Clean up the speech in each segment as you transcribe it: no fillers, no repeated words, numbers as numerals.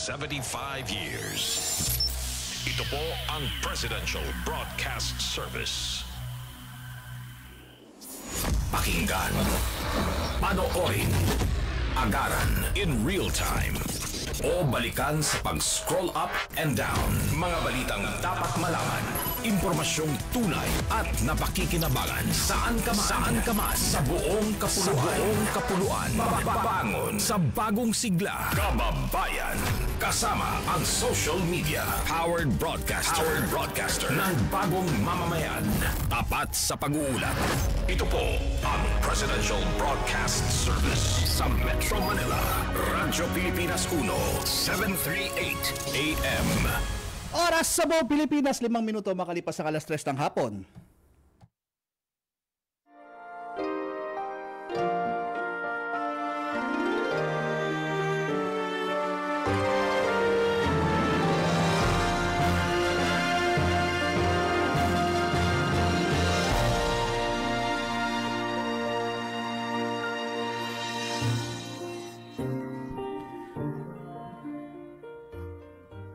75 years. Ito po ang Presidential Broadcast Service. Pakinggan, panoorin, agaran in real time, o balikan sa pag-scroll up and down. Mga balitang dapat malaman, impormasyong tunay at napakikinabangan. Saan ka man sa buong kapuluan. Babangon sa bagong sigla. Kababayan. Kasama ang social media. Powered broadcaster ng bagong mamamayan. Tapat sa pag-uulat. Ito po ang Presidential Broadcast Service sa Metro Manila. Radyo Pilipinas 1, 738 AM. Oras sa buong Pilipinas, 5 minuto makalipas sa alas 3 ng hapon.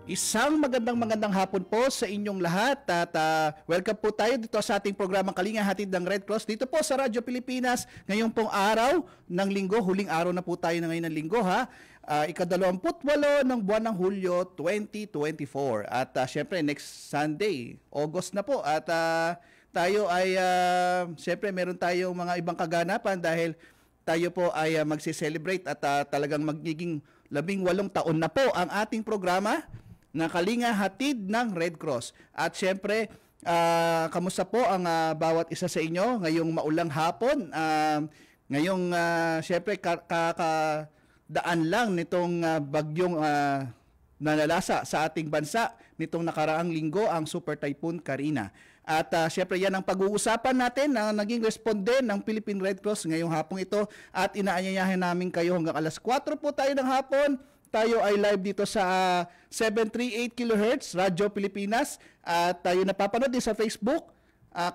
Isang magandang hapon po sa inyong lahat at welcome po tayo dito sa ating programang Kalinga Hatid ng Red Cross dito po sa Radyo Pilipinas ngayong pong araw ng linggo, huling araw na po tayo na ngayon ng linggo ha, ika-28 ng buwan ng Hulyo 2024 at syempre next Sunday, August na po at tayo ay syempre meron tayong mga ibang kaganapan dahil tayo po ay magse-celebrate at talagang magiging 18 taon na po ang ating programa na Kalinga Hatid ng Red Cross. At syempre, kamusta po ang bawat isa sa inyo ngayong maulang hapon? Ngayong syempre kakadaan lang nitong bagyong nanalasa sa ating bansa nitong nakaraang linggo ang Super Typhoon Karina. At syempre yan ang pag-uusapan natin na naging responde ng Philippine Red Cross ngayong hapong ito at inaanyayahan namin kayo hanggang alas 4 po tayo ng hapon. Tayo ay live dito sa 738 kHz Radyo Pilipinas at tayo napapanood din sa Facebook,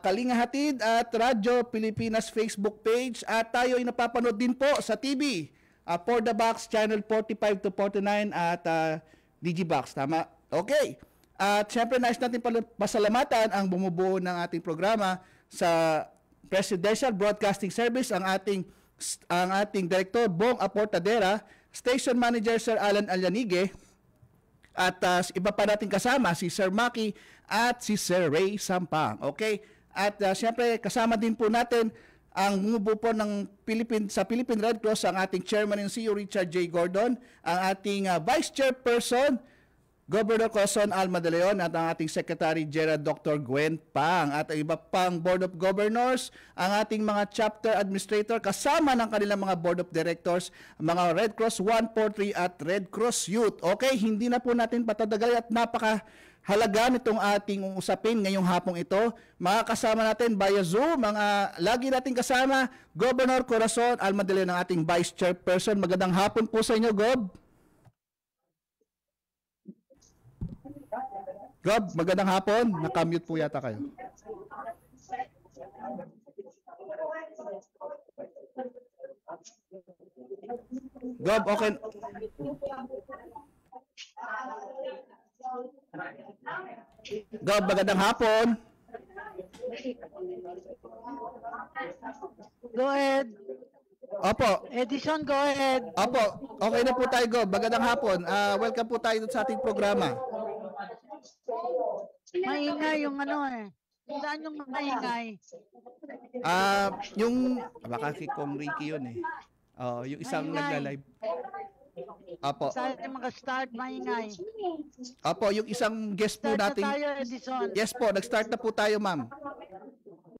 Kalinga Hatid at Radyo Pilipinas Facebook page at tayo ay napapanood din po sa TV, For the Box Channel 45 to 49 at Digibox. Tama? Okay. At syempre nais natin pasalamatan ang bumubuo ng ating programa sa Presidential Broadcasting Service ang ating Director Bong Aportadera, Station Manager Sir Alan Alyanige at iba pa natin kasama si Sir Maki at si Sir Ray Sampang. Okay? At syempre kasama din po natin ang bumubuo po ng Philippine Red Cross ang ating Chairman and CEO Richard J. Gordon, ang ating Vice Chairperson Governor Corazon Alma de Leon at ang ating Secretary General Dr. Gwen Pang at iba pang Board of Governors, ang ating mga chapter administrator kasama ng kanilang mga Board of Directors, mga Red Cross 143 at Red Cross Youth. Okay, hindi na po natin patatagalin at napakahalaga nitong ating usapin ngayong hapong ito. Makakasama natin via Zoom, mga lagi nating kasama, Governor Corazon Alma de Leon, ang ating Vice Chairperson. Magandang hapon po sa inyo, Gob. Gob, magandang hapon. Nakamute po yata kayo. Gob, okay. Gob, magandang hapon. Go ahead. Opo. Edison, go ahead. Opo, okay na po tayo, Gob. Magandang hapon. Welcome po tayo sa ating programa. Maingay yung ano eh. Saan yung maingay? Yung baka si Kong Ricky yun eh. Yung isang nagla-live. Apo. Saan yung mag-start maingay? Apo, yung isang guest po natin. Start na tayo, Edison. Yes po, nag-start na po tayo, ma'am.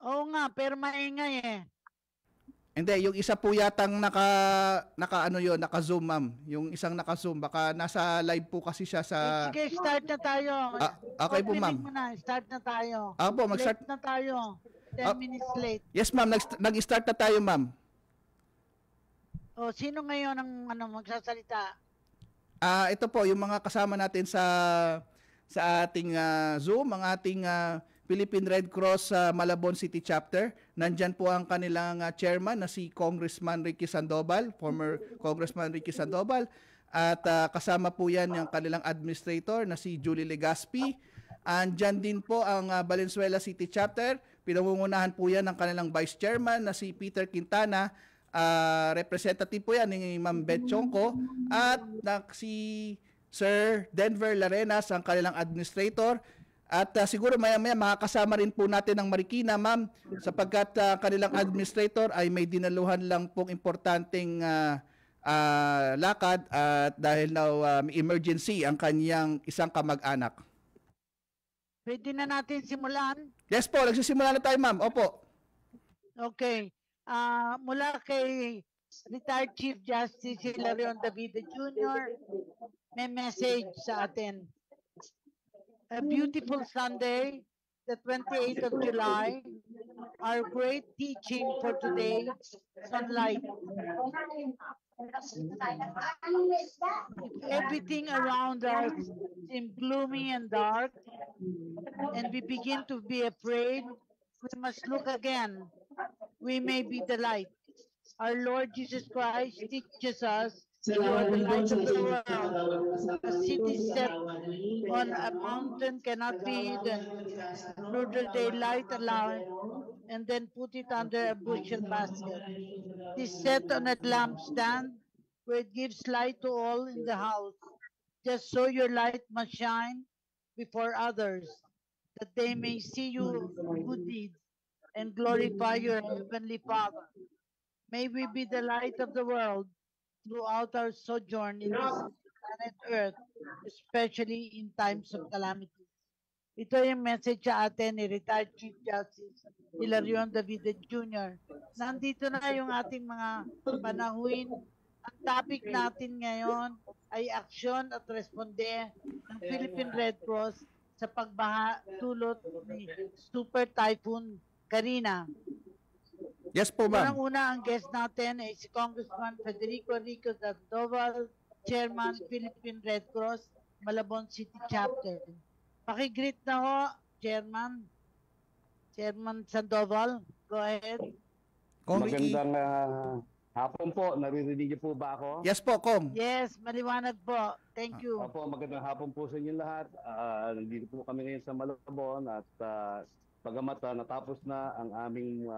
Oo nga, pero maingay eh. Hindi, yung isa po yatang naka-Zoom, ma'am. Yung isang naka-Zoom, baka nasa live po kasi siya sa... Sige, start na tayo. Okay po, ma'am. Start na tayo. Apo, mag-start Late na tayo. 10 minutes late. Yes, ma'am. Nag-start na tayo, ma'am. O, sino ngayon ang magsasalita? Ito po, yung mga kasama natin sa ating Zoom, ang ating Philippine Red Cross Malabon City Chapter. Nandyan po ang kanilang chairman na si Congressman Ricky Sandoval, former Congressman Ricky Sandoval. At kasama po yan yung kanilang administrator na si Julie Legaspi. Andyan din po ang Valenzuela City Chapter. Pinangungunahan po yan ng kanilang Vice Chairman na si Peter Quintana. Representative po yan ni Ma'am Beth Chongco. At si Sir Denver Larenas, ang kanilang administrator. At siguro maya-maya makakasama rin po natin ang Marikina, ma'am, sapagkat kanilang administrator ay may dinaluhan lang pong importanteng lakad at dahil na may emergency ang kanyang isang kamag-anak. Pwede na natin simulan? Yes po, nagsisimula na tayo, ma'am. Opo. Okay. Mula kay retired Chief Justice Hilarion David Jr., may message sa atin. A beautiful Sunday, the 28th of July, our great teaching for today, sunlight. If everything around us seems gloomy and dark, and we begin to be afraid, we must look again. We may be the light. Our Lord Jesus Christ teaches us you are the light of the world. A city set on a mountain cannot be hidden. Nor do they light a lamp and then put it under a bushel basket. It is set on a lampstand where it gives light to all in the house. Just so your light must shine before others, that they may see your good deeds and glorify your heavenly Father. May we be the light of the world throughout our sojourn in this planet Earth, especially in times of calamity. Ito yung message sa atin ni retired Chief Justice Hilarion David Jr. Nandito na yung ating mga panahuin. Ang topic natin ngayon ay aksyon at responde ng Philippine Red Cross sa pagbaha dulot ni Super Typhoon Karina. Yes po, ma'am. Unang-una ang guest natin ay si Congressman Federico Rico Sandoval, Chairman Philippine Red Cross, Malabon City Chapter. Pakigreet na ho, Chairman. Chairman Sandoval, go ahead. Magandang hapon po. Naririnig niyo po ba ako? Yes po, Kong. Yes, maliwanag po. Thank you. Opo, magandang hapon po sa inyo lahat. Nandito po kami ngayon sa Malabon at bagamat natapos na ang aming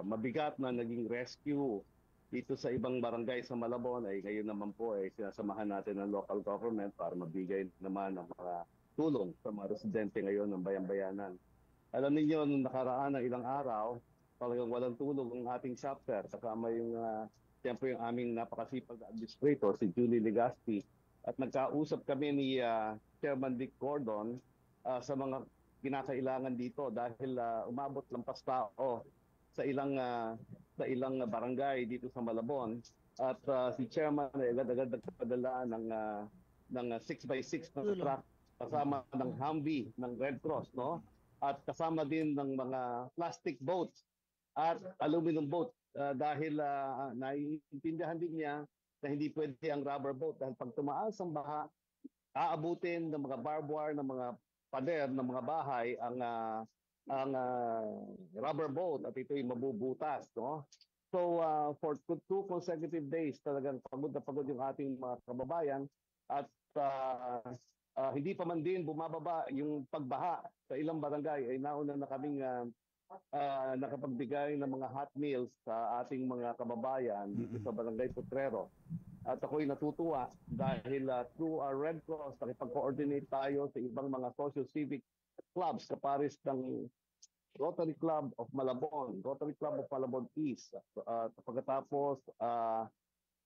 mabigat na naging rescue dito sa ibang barangay sa Malabon, ay ngayon naman po ay sinasamahan natin ng local government para mabigay naman ng mga tulong sa mga residente ngayon ng bayan-bayanan. Alam niyo, nung nakaraan ng ilang araw, talagang walang tulog ang ating chapter. Kasama yung, siyempre yung aming napakasipag na administrator, si Julie Legaspi. At nagkausap kami ni Chairman Dick Gordon sa mga kinakailangan dito dahil umabot lampas tao sa ilang barangay dito sa Malabon. At si Chairman ay agad-agad nagpadala ng 6x6 na truck kasama ng Humvee ng Red Cross, no? At kasama din ng mga plastic boats at aluminum boat dahil naiintindihan din niya na hindi pwede ang rubber boat dahil pag tumaas ang baha, aabutin ng mga barbed wire ng mga pader ng mga bahay ang rubber boat at ito'y mabubutas, no? So for 2 consecutive days talagang pagod na pagod yung ating mga kababayan at hindi pa man din bumababa yung pagbaha sa ilang barangay. Ay nauna na kaming nakapagbigay ng mga hot meals sa ating mga kababayan dito sa Barangay Potrero. At ako'y natutuwa dahil through our Red Cross, nakipag-coordinate tayo sa ibang mga social-civic clubs sa paris ng Rotary Club of Malabon, Rotary Club of Malabon East, pagkatapos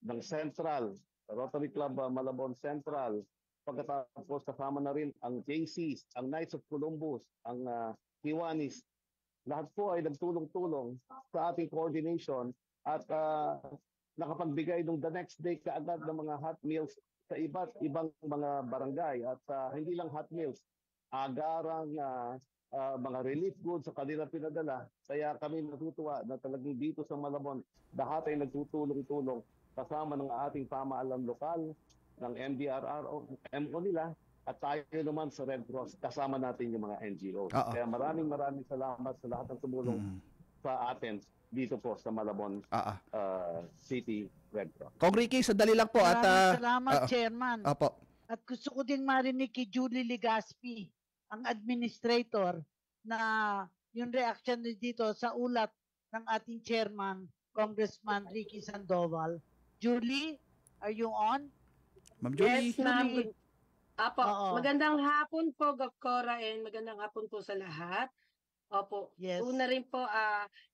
ng Central, Rotary Club Malabon Central, pagkatapos kasama na rin ang JCs, ang Knights of Columbus, ang Kiwanis. Lahat po ay nagtulong-tulong sa ating coordination at nakapagbigay nung the next day kaagad ng mga hot meals sa iba't ibang mga barangay. At hindi lang hot meals, agarang mga relief goods sa kanila pinadala. Kaya kami natutuwa na talagang dito sa Malabon, lahat ay nagtutulong-tulong kasama ng ating pamaalang lokal, ng MDRRO, MO nila, at tayo naman sa Red Cross, kasama natin yung mga NGO. Kaya maraming salamat sa lahat ng tumulong sa atin dito po sa Malabon City Red Cross. Kong Ricky, sandali lang po. Maraming salamat, Chairman. Opo. At gusto ko ding marinig kay Julie Legaspi, ang administrator, na yung reaction dito sa ulat ng ating chairman, Congressman Ricky Sandoval. Julie, are you on? Ma'am Julie. Yes, ma'am. Apo, Oo. magandang hapon po, Gov Cora, and magandang hapon po sa lahat. Opo, Yes. una rin po,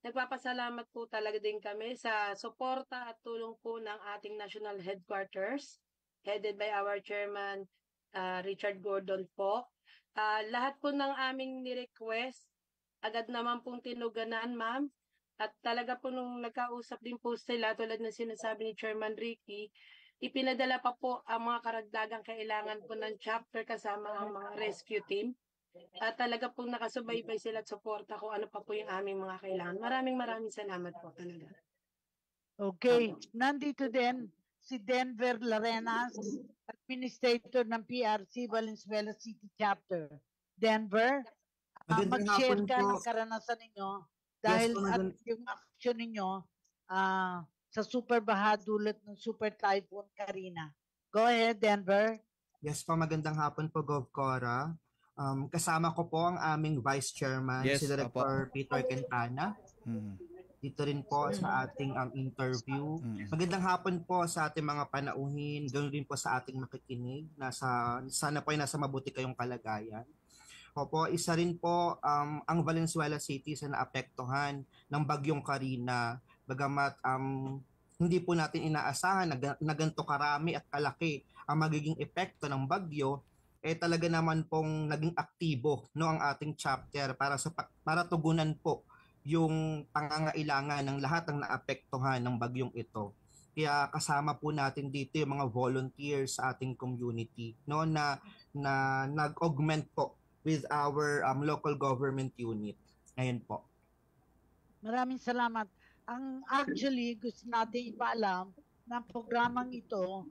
nagpapasalamat po talaga din kami sa suporta at tulong po ng ating national headquarters, headed by our chairman, Richard Gordon po. Lahat po ng aming ni-request, agad naman pong tinuganan, ma'am. At talaga po nung nagkausap din po sila, tulad ng sinasabi ni Chairman Ricky, ipinadala pa po ang mga karagdagang kailangan po ng chapter kasama ang mga rescue team. At talaga pong nakasubaybay sila at suporta kung ano pa po yung aming mga kailangan. Maraming salamat po talaga. Okay. Nandito din si Denver Larenas, administrator ng PRC Valenzuela City Chapter. Denver, mag-share ka ng karanasan ninyo dahil at yung action ninyo sa super baha dulot ng Super Typhoon Karina. Go ahead, Denver. Yes po, magandang hapon po, Gov Cora. Kasama ko po ang aming Vice Chairman, si Director Peter Quintana. Dito rin po sa ating interview. Magandang hapon po sa ating mga panauhin, ganoon din po sa ating makikinig. Sana po ay nasa mabuti kayong kalagayan. Opo, isa rin po ang Valenzuela City sa naapektuhan ng bagyong Karina. Bagamat hindi po natin inaasahan na ganito karami at kalaki ang magiging epekto ng bagyo, talaga naman pong naging aktibo ang ating chapter para tugunan po yung pangangailangan ng lahat ng naapektuhan ng bagyong ito. Kaya kasama po natin dito yung mga volunteers sa ating community na nag-augment po with our local government unit. Ngayon po. Maraming salamat. Actually, gusto natin ipaalam na programang ito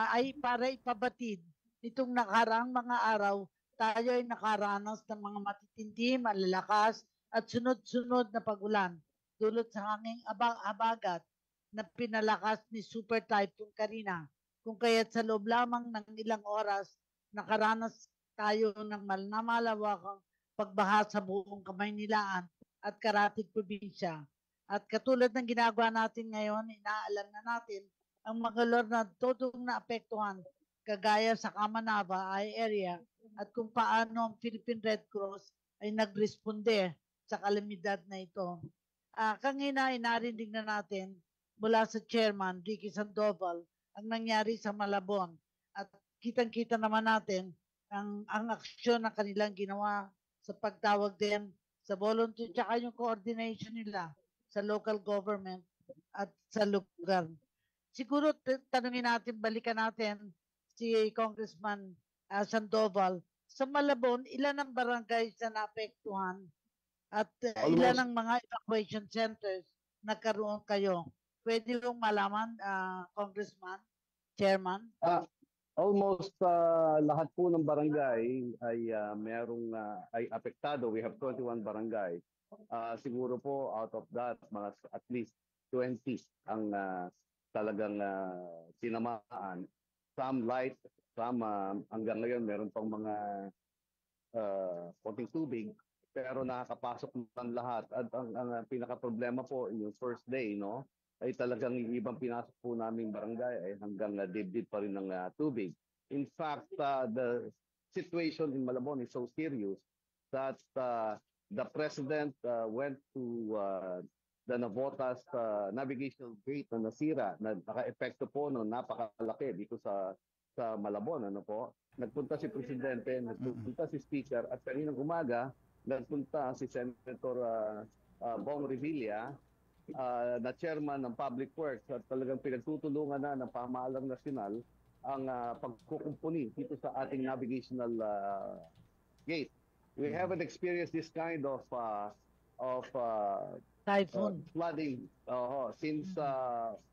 ay para ipabatid nitong nakaraang mga araw, tayo ay nakaranas ng mga matitindi, malalakas at sunod-sunod na pagulan dulot sa hanging habagat na pinalakas ni Super Typhoon Karina. Kung kaya't sa loob lamang ng ilang oras, nakaranas tayo ng malawakang pagbaha sa buong Kamaynilaan at Karatig Probinsya. At katulad ng ginagawa natin ngayon, inaalam na natin ang mga lugar na totong naapektuhan kagaya sa Kamanava area at kung paano ang Philippine Red Cross ay nagresponde sa kalamidad na ito. Kanina inarinig na natin mula sa Chairman Ricky Sandoval ang nangyari sa Malabon at kitang-kita naman natin ang aksyon na kanilang ginawa sa pagtawag din sa volunteer tsaka yung coordination nila sa local government at sa lugar. Siguro tanungin natin, balikan natin si Congressman Sandoval. Sa Malabon, ilan ang barangay na naapektuhan at ilan ang mga evacuation centers nagkaroon kayo? Pwede yung malaman, Congressman, Chairman? Almost lahat po ng barangay ay ay apektado. We have 21 barangay. Siguro po out of that, mga at least 20 ang talagang tinamaan. Some light, some hanggang ngayon meron pang mga konting tubig, pero nakakapasok ng lahat. At ang pinaka-problema po yung first day, no, ay talagang yung ibang pinasok po naming barangay ay hanggang dibdib pa rin ng tubig. In fact, the situation in Malabon is so serious that the president went to the Navotas navigational gate na nasira, na naka-epekto po ng napakalaki dito sa Malabon. Ano po? Nagpunta si Presidente, nagpunta si Speaker, at kaninang umaga, nagpunta si Senator Bong Revilla, na chairman ng Public Works, at talagang pinagtutulungan na ng pamahalang nasyonal ang pagkukumpuni dito sa ating navigational gate. We haven't experienced this kind of Typhoon. flooding since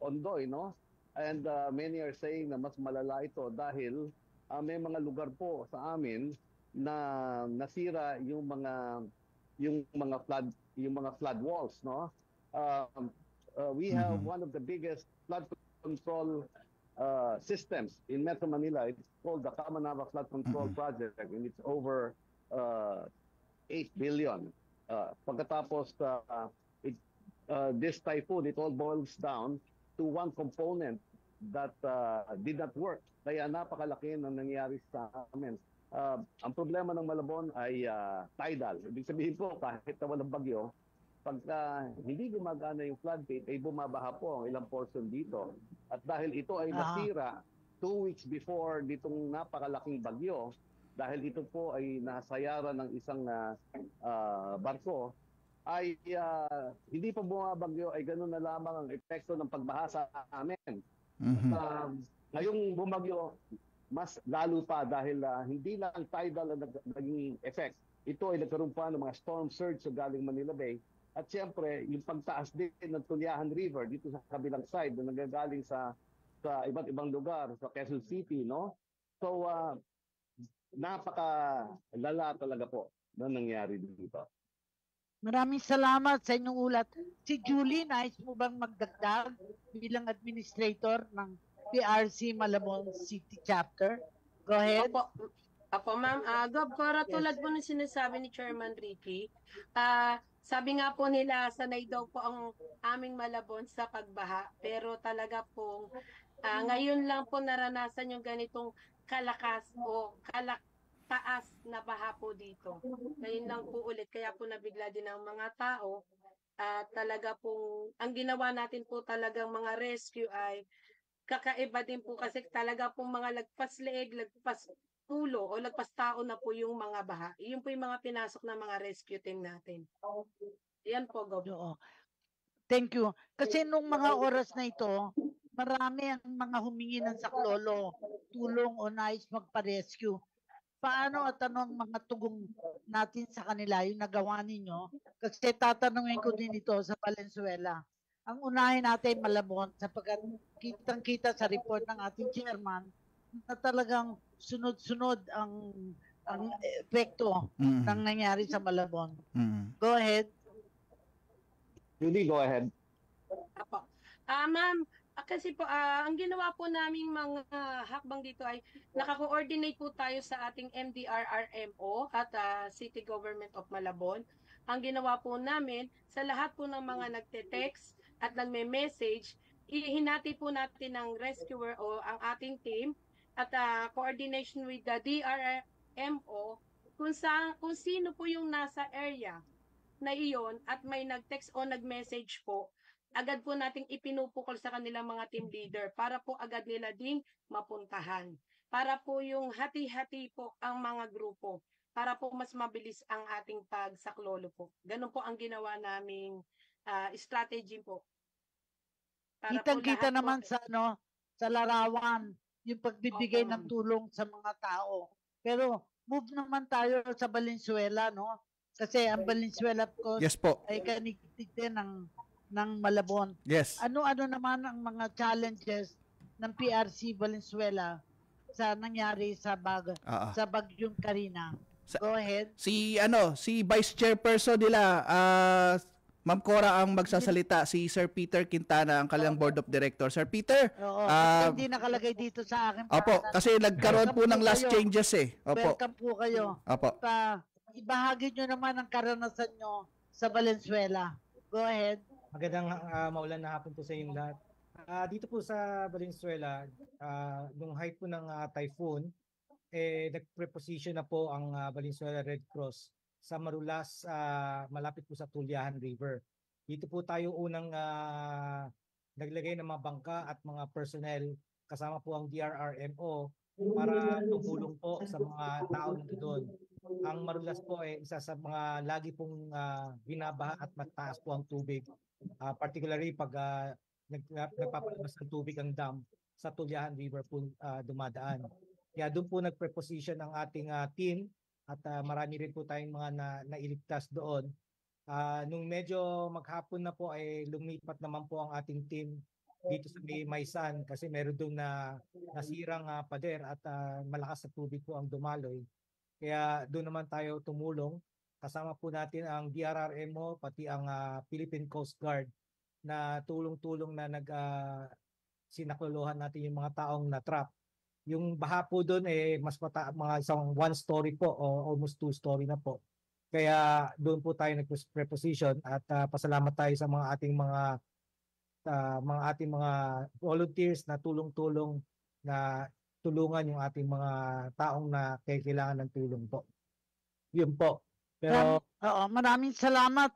Ondoy, no? And many are saying na mas malala ito dahil may mga lugar po sa amin na nasira yung yung mga flood walls, no? We have one of the biggest flood control systems in Metro Manila. It's called the Kamanava Flood Control Project, and it's over 8 billion. Pagkatapos this typhoon, it all boils down to one component that did not work. Kaya napakalaki ng nangyari sa amin. Ang problema ng Malabon ay tidal. Ibig sabihin po, kahit na walang bagyo, pagka hindi gumagana yung floodgate, ay bumabaha po ang ilang portion dito. At dahil ito ay nasira 2 weeks before ditong napakalaking bagyo, dahil ito po ay nasayaran ng isang barko, ay hindi pa bumabagyo, ay ganun na lamang ang epekto ng pagbaha sa amin. Ngayong bumagyo, mas lalo pa dahil hindi lang tidal ang naging effect. Ito ay nagkaroon pa ng mga storm surge sa galing Manila Bay. At siyempre, yung pagtaas din ng Tulyahan River dito sa kabilang side na nagagaling sa iba't ibang lugar, sa Quezon City, no? So, napaka-lala talaga po na nangyari dito. Maraming salamat sa inyong ulat. Si Julie, nais mo bang magdagdag bilang administrator ng PRC Malabon City Chapter? Go ahead. Apo ma'am. Gov Cora, tulad po ng sinasabi ni Chairman Ricky, sabi nga po nila, sanay daw po ang aming Malabon sa pagbaha. Pero talaga po, ngayon lang po naranasan yung ganitong kalakas o taas na baha po dito. Ngayon lang po ulit, kaya po nabigla din ang mga tao. Talaga pong, ang ginawa natin po talagang mga rescue ay kakaiba din po kasi talaga pong mga lagpas leeg, lagpas ulo o lagpas tao na po yung mga baha. Yun po yung mga pinasok na mga rescue team natin. Yan po, Gob. Thank you. Kasi nung mga oras na ito, marami ang mga humingi ng saklolo, tulong o nais magpa-rescue. Paano at anong mga tugong natin sa kanila yung nagawa ninyo? Kasi tatanungin ko din ito sa Valenzuela. Ang unahin natin Malabon sapagkat kitang-kita sa report ng ating chairman na talagang sunod-sunod ang epekto ng nangyari sa Malabon. Go ahead. Judy, go ahead. Apo. Ma'am, kasi po, ang ginawa po naming mga hakbang dito ay naka-coordinate po tayo sa ating MDRRMO at City Government of Malabon. Ang ginawa po namin, sa lahat po ng mga nagte-text at nagme-message, ihinati po natin ng rescuer o ang ating team at coordination with the DRMO kung sino po yung nasa area na iyon at may nag-text o nag-message po, agad po nating ipinupukol sa kanilang mga team leader para po agad nila ding mapuntahan. Para po yung hati-hati po ang mga grupo para po mas mabilis ang ating pagsaklolo po. Ganun po ang ginawa naming strategy po. Kitang-kita naman sa larawan yung pagbibigay ng tulong sa mga tao. Pero move naman tayo sa Valenzuela, no? Kasi ang Valenzuela po ay kaniktik din ng Malabon. Yes. Ano-ano naman ang mga challenges ng PRC Valenzuela sa nangyari sa bagyong Karina? Go ahead. Si Vice Chairperson nila, Ma'am Cora ang magsasalita, si Sir Peter Quintana, ang kanilang Board of Director. Sir Peter, hindi nakalagay dito sa akin. Opo, kasi nagkaroon po ng last changes eh. Opo. Welcome po kayo. Opo. Ibahagi nyo naman ang karanasan nyo sa Valenzuela. Go ahead. Magandang maulan na hapon po sa inyong lahat. Dito po sa Valenzuela, nung height po ng typhoon, nag-preposition na po ang Valenzuela Red Cross sa Marulas, malapit po sa Tulyahan River. Dito po tayo unang naglagay ng mga bangka at mga personnel kasama po ang DRRMO para tumulong po sa mga tao na doon. Ang Marulas po ay isa sa mga lagi pong binabaha at mataas po ang tubig. Particularly pag nagpapalabas ng tubig ang dam sa Tulyahan River po dumadaan. Kaya doon po nag-preposition ang ating team at marami rin po tayong mga nailigtas doon. Nung medyo maghapon na po ay lumipat naman po ang ating team dito sa Maysan kasi meron doon na nasirang pader at malakas na tubig po ang dumaloy. Kaya doon naman tayo tumulong kasama po natin ang DRRMO pati ang Philippine Coast Guard na tulong-tulong na sinaklolohan natin yung mga taong na-trap. Yung baha po doon mas mga isang 1 story po o almost 2 story na po. Kaya doon po tayo nag-preposition at pasalamat tayo sa mga ating mga volunteers na tulong-tulong na tulungan yung ating mga taong na kailangan ng tulong po. Yun po. Pero maraming salamat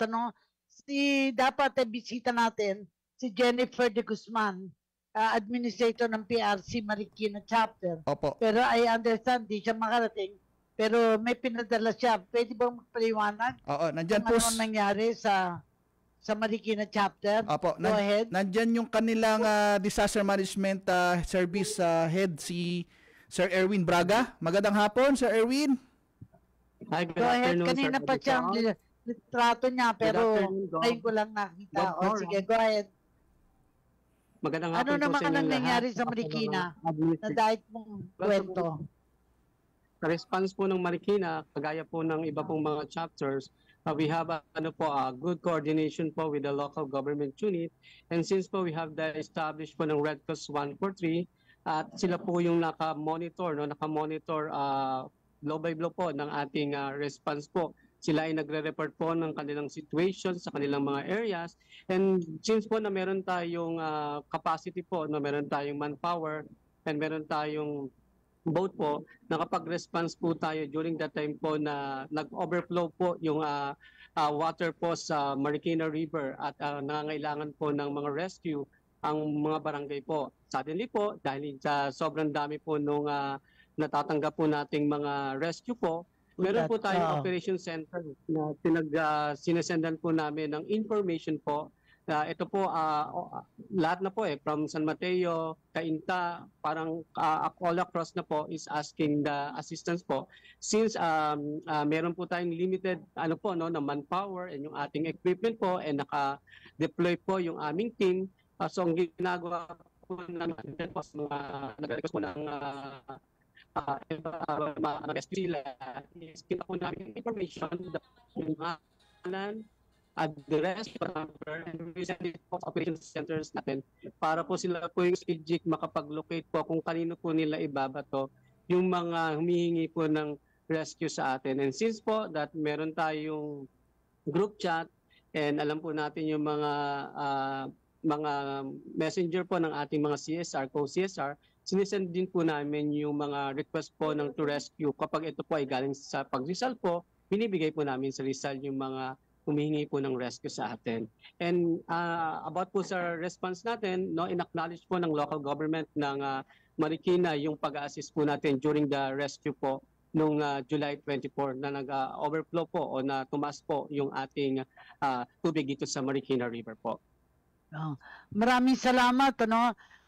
dapat bisita natin si Jennifer de Guzman, administrator ng PRC Marikina chapter. Opo. Pero I understand di siya makarating. Pero may pinadala siya. Pwede bang magpaliwanag? Oo, nandiyan po. Ano nangyari sa Marikina chapter? Opo, Go ahead. Nandiyan yung kanilang disaster management service head, si Sir Erwin Braga. Magandang hapon, Sir Erwin. Hi, good Go ahead. afternoon, Kanina Sir pa siyang litrato niya, pero ngayon ko lang nakita. Sige, go ahead. Magandang Ano hapon po naman sa ang inyo nangyari lahat. sa Marikina na dahil mong kwento? Sa response po ng Marikina, kagaya po ng iba pong mga chapters, we have a good coordination po with the local government unit. And since po we have the established po ng Red Cross 143, at sila po yung naka-monitor blow by blow po ng ating response po. Sila ay nagre-report po ng kanilang situation sa kanilang mga areas. And since po na meron tayong capacity po, meron tayong manpower, and meron tayong boat po, nakapag-response po tayo during that time po na nag-overflow po yung water po sa Marikina River at nangangailangan po ng mga rescue ang mga barangay po. Suddenly po, dahil sa sobrang dami po nung natatanggap po nating mga rescue po, meron po tayong operation center na sinesendan po namin ng information po. Ito po, lahat na po from San Mateo, Cainta, parang all across na po is asking the assistance po. Since meron po tayong limited na manpower and yung ating equipment po and naka-deploy po yung aming team. So ang ginagawa po namin po sa mga nag-request po ng sila is kita po namin information, yung address, number, and we send it po sa operation centers natin para po sila po yung strategic makapag-locate po kung kanino po nila ibabato yung mga humihingi po ng rescue sa atin. And since po that meron tayong group chat and alam po natin yung mga messenger po ng ating mga CSR, co-CSR, sinisend din po namin yung mga request po ng to rescue. Kapag ito po ay galing sa pag-Rizal po, binibigay po namin sa Rizal yung mga humihingi po ng rescue sa atin. And about po sa response natin, in-acknowledge po ng local government ng Marikina yung pag-assist po natin during the rescue po noong July 24 na nag-overflow po o na tumas po yung ating tubig dito sa Marikina River po. Maraming salamat.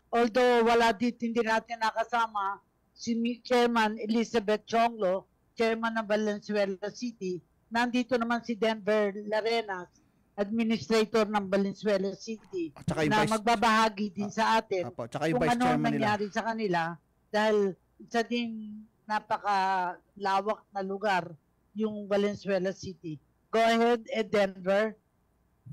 Although hindi natin nakasama si Chairman Elizabeth Chonglo, Chairman ng Valenzuela City. Nandito naman si Denver Larenas, Administrator ng Valenzuela City, na magbabahagi din sa atin kung ano nangyari sa kanila dahil isa ding napakalawak na lugar yung Valenzuela City. Go ahead, Denver.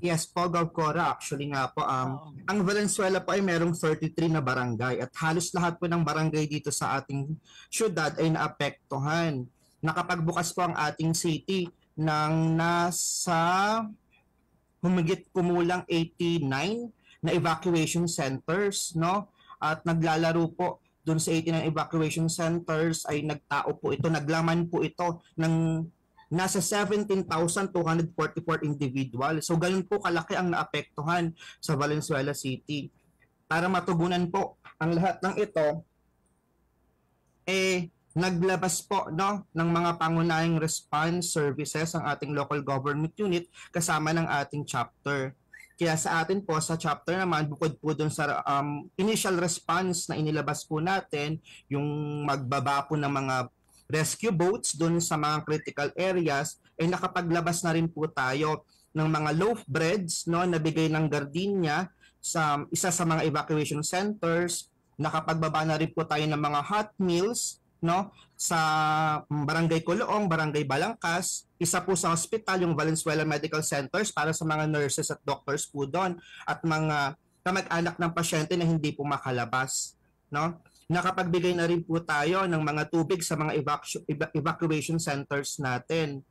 Yes po, Gov Cora. Actually nga po, ang Valenzuela po ay merong 33 na barangay at halos lahat po ng barangay dito sa ating syudad ay naapektuhan. Nakapagbukas po ang ating city ng nasa humigit kumulang 89 na evacuation centers, no? At naglalaro po doon sa 89 evacuation centers ay nagtao po ito, naglaman po ito ng nasa 17,244 individual. So ganun po kalaki ang naapektuhan sa Valenzuela City. Para matugunan po ang lahat ng ito, naglabas po ng mga pangunahing response services ang ating local government unit kasama ng ating chapter. Kaya sa atin po, sa chapter naman, bukod po dun sa initial response na inilabas po natin, yung magbaba po ng mga rescue boats dun sa mga critical areas, nakapaglabas na rin po tayo ng mga loaf breads na bigay ng Gardenia sa isa sa mga evacuation centers. Nakapagbaba na rin po tayo ng mga hot meals sa Barangay Coloong, Barangay Balangkas, isa po sa hospital, yung Valenzuela Medical Centers para sa mga nurses at doctors po doon at mga kamag-anak ng pasyente na hindi po makalabas, no? Nakapagbigay na rin po tayo ng mga tubig sa mga evacuation centers natin.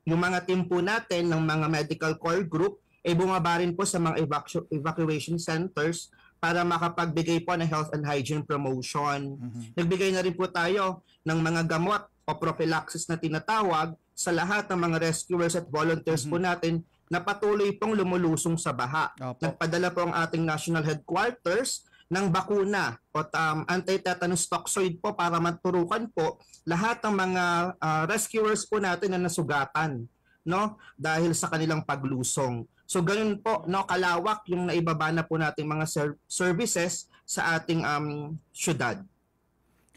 Yung mga team po natin ng mga medical core group ay bumaba rin po sa mga evacuation centers para makapagbigay po ng health and hygiene promotion. Nagbigay na rin po tayo ng mga gamot o prophylaxis na tinatawag sa lahat ng mga rescuers at volunteers po natin na patuloy pong lumulusong sa baha. Nagpadala po ang ating national headquarters ng bakuna o anti-tetanus toxoid po para maturukan po lahat ng mga rescuers po natin na nasugatan, no, dahil sa kanilang paglusong. So ganun po, no, kalawak yung naibaba na po nating mga services sa ating syudad.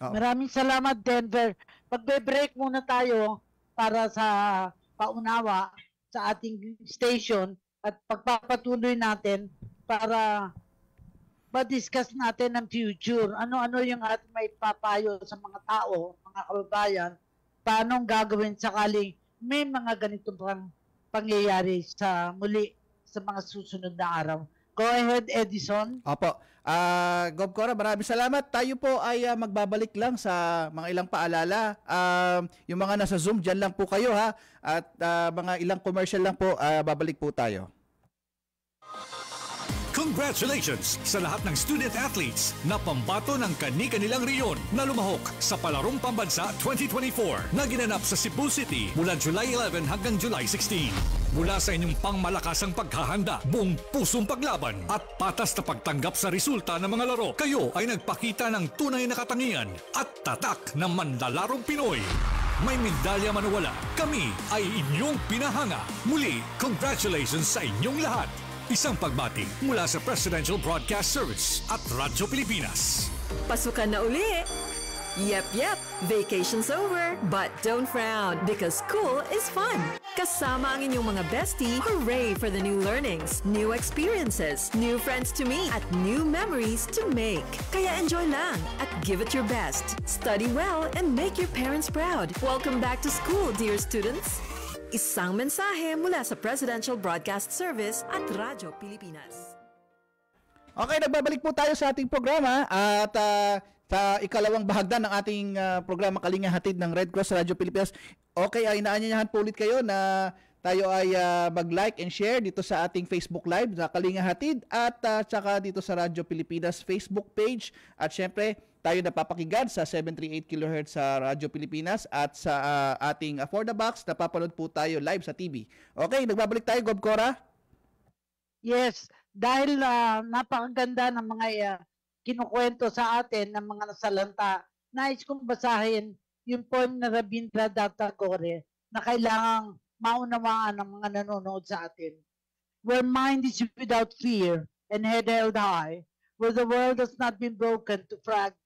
Maraming salamat, Denver. Magbe-break muna tayo para sa paunawa sa ating station at pagpapatuloy natin para ma-discuss natin ang future. Ano-ano yung ating may papayo sa mga tao, mga kababayan, paano gagawin sakaling may mga ganito pang pangyayari sa muli sa mga susunod na araw. Go ahead, Edison. Opo. Gob Cora, maraming salamat. Tayo po ay magbabalik lang sa mga ilang paalala. Yung mga nasa Zoom, dyan lang po kayo ha. At mga ilang commercial lang po, babalik po tayo. Congratulations sa lahat ng student athletes na pambato ng kani-kanilang reyon na lumahok sa Palarong Pambansa 2024 na ginanap sa Cebu City mula July 11 hanggang July 16. Mula sa inyong pangmalakasang paghahanda, buong pusong paglaban at patas na pagtanggap sa resulta ng mga laro, kayo ay nagpakita ng tunay na katangian at tatak ng manlalarong Pinoy. May medalya man o wala, kami ay inyong pinahanga. Muli, congratulations sa inyong lahat. Isang pagbati mula sa Presidential Broadcast Service at Radyo Pilipinas. Pasukan na uli! Yep, vacation's over. But don't frown because school is fun. Kasama ang inyong mga bestie, hooray for the new learnings, new experiences, new friends to meet, at new memories to make. Kaya enjoy lang at give it your best. Study well and make your parents proud. Welcome back to school, dear students. Isang mensahe mula sa Presidential Broadcast Service at Radyo Pilipinas. Okay, nagbabalik po tayo sa ating programa at sa ikalawang bahagdan ng ating programa Kalinga Hatid ng Red Cross Radyo Pilipinas. Okay, inaanyayahan po ulit kayo na tayo ay mag-like and share dito sa ating Facebook Live na Kalinga Hatid at saka dito sa Radyo Pilipinas Facebook page at syempre tayo napapakinggan sa 738 kHz sa Radyo Pilipinas at sa ating For the Box, napapanood po tayo live sa TV. Okay, nagbabalik tayo, Gob Cora? Yes, dahil napakaganda ng mga kinukwento sa atin ng mga nasalanta, nais kong basahin yung poem na Rabindranath Tagore na kailangang maunawaan ng mga nanonood sa atin. Where mind is without fear and head held high, where the world has not been broken to fragments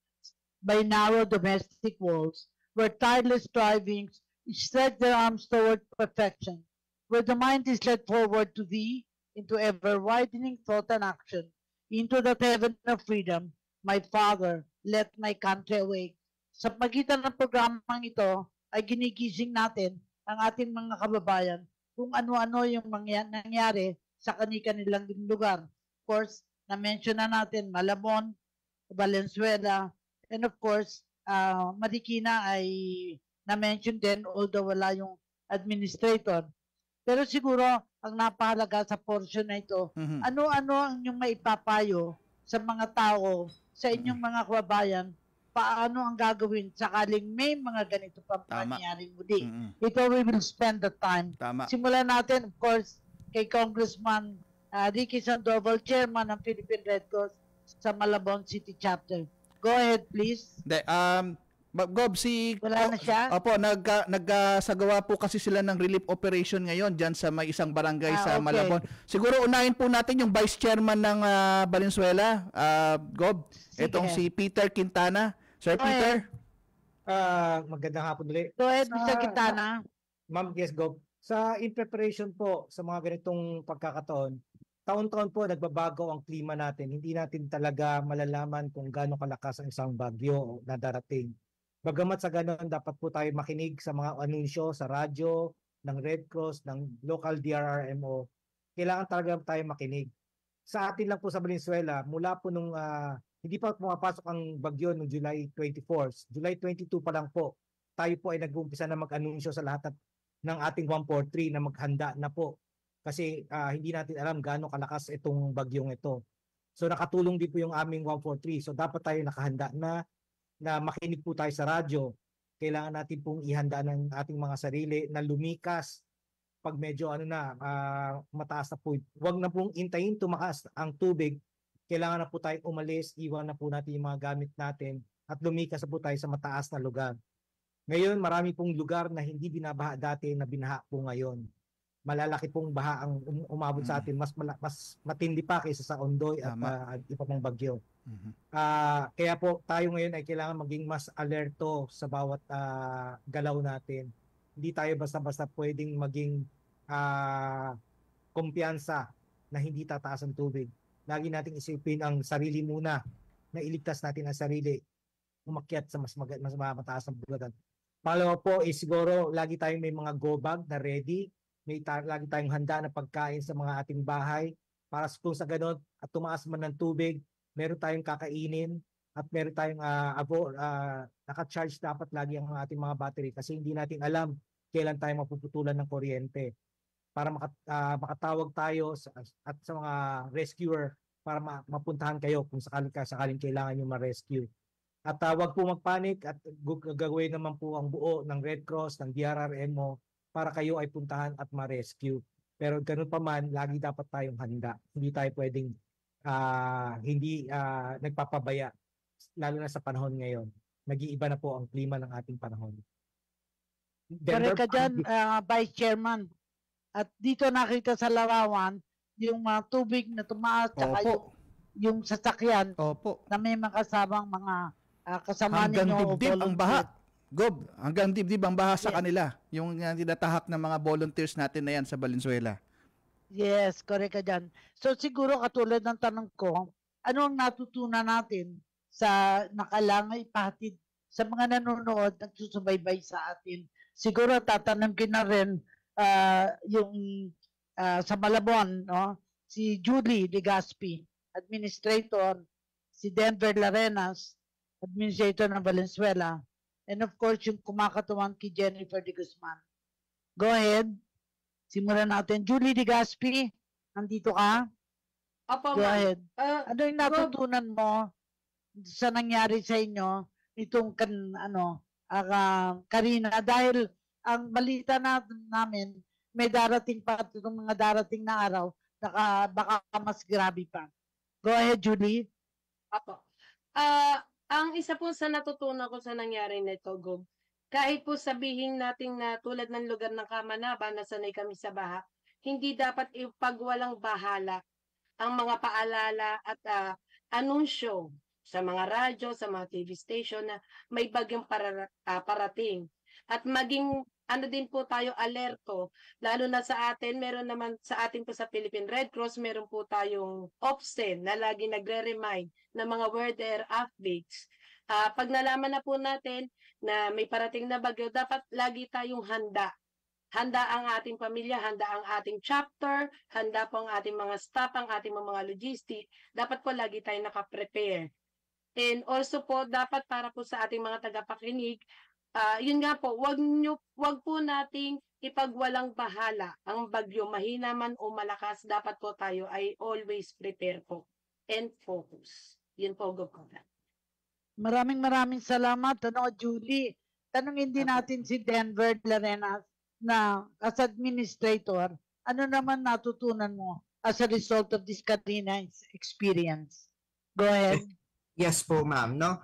by narrow domestic walls, where tireless strivings stretch their arms toward perfection, where the mind is led forward to thee, into ever-widening thought and action, into that heaven of freedom, my Father, let my country awake. Sa pagitan ng programang ito, ay ginigising natin ang ating mga kababayan kung ano-ano yung nangyari sa kanilang lugar. Of course, na-mention na natin Malabon, Valenzuela, and of course, Marikina ay na-mention din although wala yung administrator. Pero siguro, ang napahalaga sa portion na ito, ano-ano ang inyong maipapayo sa mga tao, sa inyong mga kababayan, paano ang gagawin sakaling may mga ganito pang pangyayaring muli. Ito we will spend the time. Simulan natin, of course, kay Congressman Ricky Sandoval, Chairman ng Philippine Red Cross sa Malabon City Chapter. Go ahead, please. Gob, wala na siya? Opo, nagsagawa po kasi sila ng relief operation ngayon dyan sa may isang barangay sa Malabon. Siguro unahin po natin yung Vice Chairman ng Valenzuela, Gob. Itong si Peter Quintana. Sir Peter? Magandang hapon ulit. Go ahead, Mr. Quintana. Ma'am, yes, Gob. In preparation po sa mga ganitong pagkakataon, taon-taon po nagbabago ang klima natin. Hindi natin talaga malalaman kung gaano kalakas ang isang bagyo na darating. Bagamat sa ganun, dapat po tayo makinig sa mga anunsyo sa radyo, ng Red Cross, ng local DRRMO. Kailangan talaga tayo makinig. Sa atin lang po sa Valenzuela, mula po nung hindi pa pumapasok ang bagyo noong July 24, July 22 pa lang po, tayo po ay nag-uumpisa na mag-anunsyo sa lahat ng ating 143 na maghanda na po. Kasi hindi natin alam gaano kalakas itong bagyong ito. So nakatulong din po yung aming 143. So dapat tayo nakahanda na makinig po tayo sa radyo. Kailangan natin pong ihanda ng ating mga sarili na lumikas pag medyo mataas na po. Huwag na pong intayin tumaas ang tubig. Kailangan na po tayo umalis, iwan na po natin yung mga gamit natin at lumikas na po tayo sa mataas na lugar. Ngayon, marami pong lugar na hindi binabaha dati na binaha po ngayon. Malalaki pong baha ang umabot sa atin, mas matindi pa kaysa sa Ondoy at iba pang bagyo. Kaya po tayo ngayon ay kailangan maging mas alerto sa bawat galaw natin. Hindi tayo basta-basta pwedeng maging kumpiyansa na hindi tataas ang tubig. Lagi nating isipin ang sarili muna, na iligtas natin ang sarili, umakyat sa mas mataas ang bugatan. Pangalawa po is siguro lagi tayong may mga go bag na ready, lagi tayong handa na pagkain sa mga ating bahay para kung sa ganon at tumaas man ng tubig, meron tayong kakainin at meron tayong naka-charge dapat lagi ang ating mga battery kasi hindi natin alam kailan tayo mapuputulan ng kuryente. Para makatawag tayo at sa mga rescuer para mapuntahan kayo kung sakaling kailangan nyo ma-rescue. At wag po magpanik at gagawin naman po ang buo ng Red Cross, ng DRRMO para kayo ay puntahan at ma-rescue. Pero ganun pa man, lagi dapat tayong handa. Hindi tayo pwedeng hindi nagpapabaya, lalo na sa panahon ngayon. Nag-iiba na po ang klima ng ating panahon. Correct ka dyan, Vice Chairman. At dito nakita sa larawan, yung tubig na tumaas, saka yung sasakyan na may makasamang mga kasama hanggang ninyo. dibdib ang baha. Gob, hanggang dibdib ang baha sa kanila. Yung tinatahak ng mga volunteers natin na yan sa Valenzuela. Yes, correct ka dyan. So siguro katulad ng tanong ko, ano ang natutunan natin sa nakalangay ipahatid sa mga nanonood, nagsusubaybay sa atin? Siguro tatanungin na rin yung sa Malabon, no? Si Julie Legaspi, Administrator, si Denver Larenas, Administrator ng Valenzuela, and of course yung kumakatuwang kay Jennifer de Guzman. Go ahead. Simulan natin. Julie Legaspi, nandito ka? Opo, Go ahead. Ano yung natutunan mo sa nangyari sa inyo itong Karina, dahil ang balita namin, may darating pa itong mga darating na araw, baka mas grabe pa. Go ahead, Julie. Apo. Ang isa po sa natutunan ko sa nangyari nito, Gob, kahit po sabihin natin na tulad ng lugar ng Kamanaba, nasanay kami sa baha, hindi dapat ipagwalang bahala ang mga paalala at anunsyo sa mga radyo, sa mga TV station na may bagyong parating. At maging din po tayo alerto, lalo na sa atin, meron naman sa atin po sa Philippine Red Cross, meron po tayong OPSEN na lagi nagre-remind ng mga weather updates. Pag nalaman na po natin na may parating na bagyo, dapat lagi tayong handa. Handa ang ating pamilya, handa ang ating chapter, handa po ang ating mga staff, ang ating mga logistic. Dapat po lagi tayong nakaprepare. And also po, dapat para po sa ating mga tagapakinig, yun nga po, wag po nating ipagwalang bahala ang bagyo, mahina man o malakas, dapat po tayo ay always prepare po and focus. Yun po, Gopala. Maraming salamat, Julie. Tanungin din natin si Denver Larenas na as administrator, ano naman natutunan mo as a result of this Katrina's experience? Go ahead. Yes po, ma'am. No?